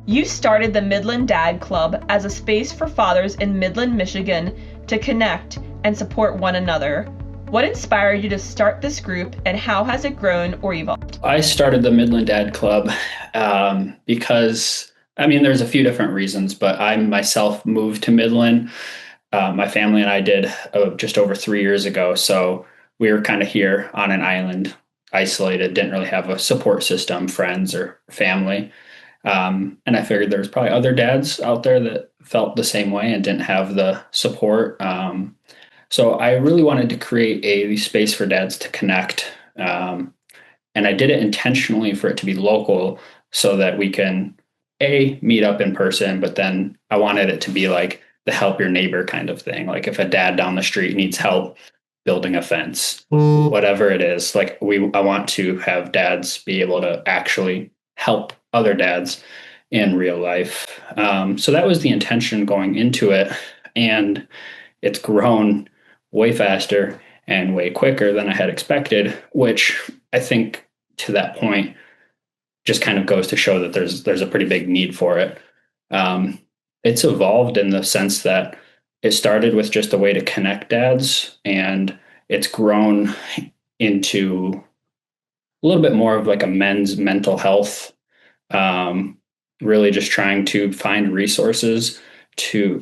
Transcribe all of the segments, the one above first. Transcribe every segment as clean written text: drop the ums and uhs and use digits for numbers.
You started the Midland Dad Club as a space for fathers in Midland, Michigan to connect and support one another. What inspired you to start this group, and how has it grown or evolved? I started the Midland Dad Club because, there's a few different reasons, but I myself moved to Midland. My family and I did just over 3 years ago. So we were kind of here on an island, isolated, didn't really have a support system, friends or family. And I figured there was probably other dads out there that felt the same way and didn't have the support. So I really wanted to create a space for dads to connect. And I did it intentionally for it to be local so that we can meet up in person, but then I wanted it to be like the help your neighbor kind of thing. Like if a dad down the street needs help building a fence, whatever it is, I want to have dads be able to actually help other dads in real life. So that was the intention going into it. And it's grown way faster and way quicker than I had expected, which I think to that point just kind of goes to show that there's a pretty big need for it. It's evolved in the sense that it started with just a way to connect dads, and it's grown into a little bit more of like a men's mental health, really just trying to find resources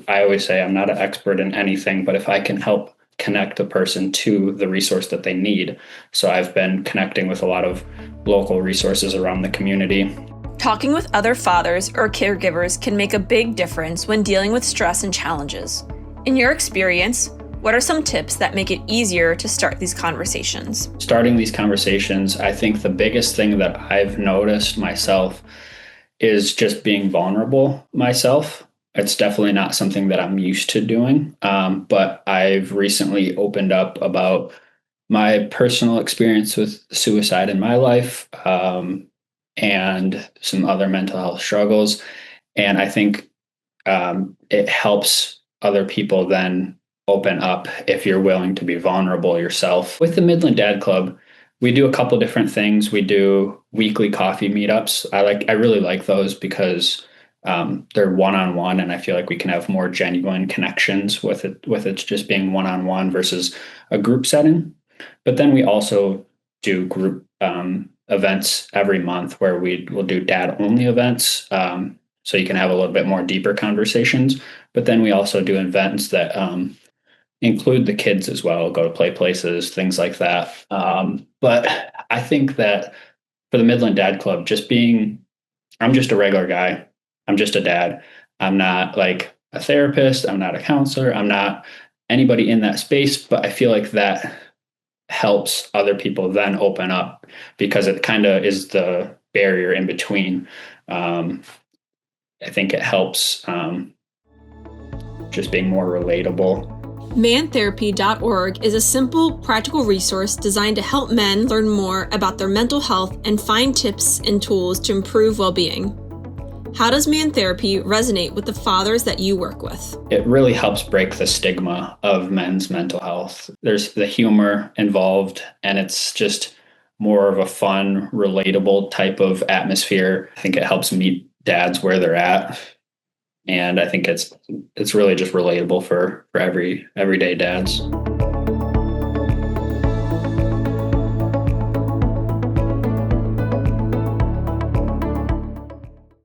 I always say I'm not an expert in anything, but if I can help connect the person to the resource that they need. So I've been connecting with a lot of local resources around the community. Talking with other fathers or caregivers can make a big difference when dealing with stress and challenges. In your experience, what are some tips that make it easier to start these conversations? Starting these conversations, I think the biggest thing that I've noticed myself is just being vulnerable myself. It's definitely not something that I'm used to doing, but I've recently opened up about my personal experience with suicide in my life, and some other mental health struggles. And I think it helps other people then open up if you're willing to be vulnerable yourself. With the Midland Dad Club, we do a couple different things. We do weekly coffee meetups. I really like those because they're one-on-one, and I feel like we can have more genuine connections with it just being one-on-one versus a group setting. But then we also do group events every month where we'll do dad-only events, so you can have a little bit more deeper conversations. But then we also do events that include the kids as well, go to play places, things like that. But I think that for the Midland Dad Club, I'm just a regular guy. I'm just a dad. I'm not like a therapist. I'm not a counselor. I'm not anybody in that space, but I feel like that helps other people then open up because it kind of is the barrier in between. I think it helps just being more relatable. Mantherapy.org is a simple, practical resource designed to help men learn more about their mental health and find tips and tools to improve well-being. How does Man Therapy resonate with the fathers that you work with? It really helps break the stigma of men's mental health. There's the humor involved, and it's just more of a fun, relatable type of atmosphere. I think it helps meet dads where they're at. And I think it's really just relatable for everyday dads.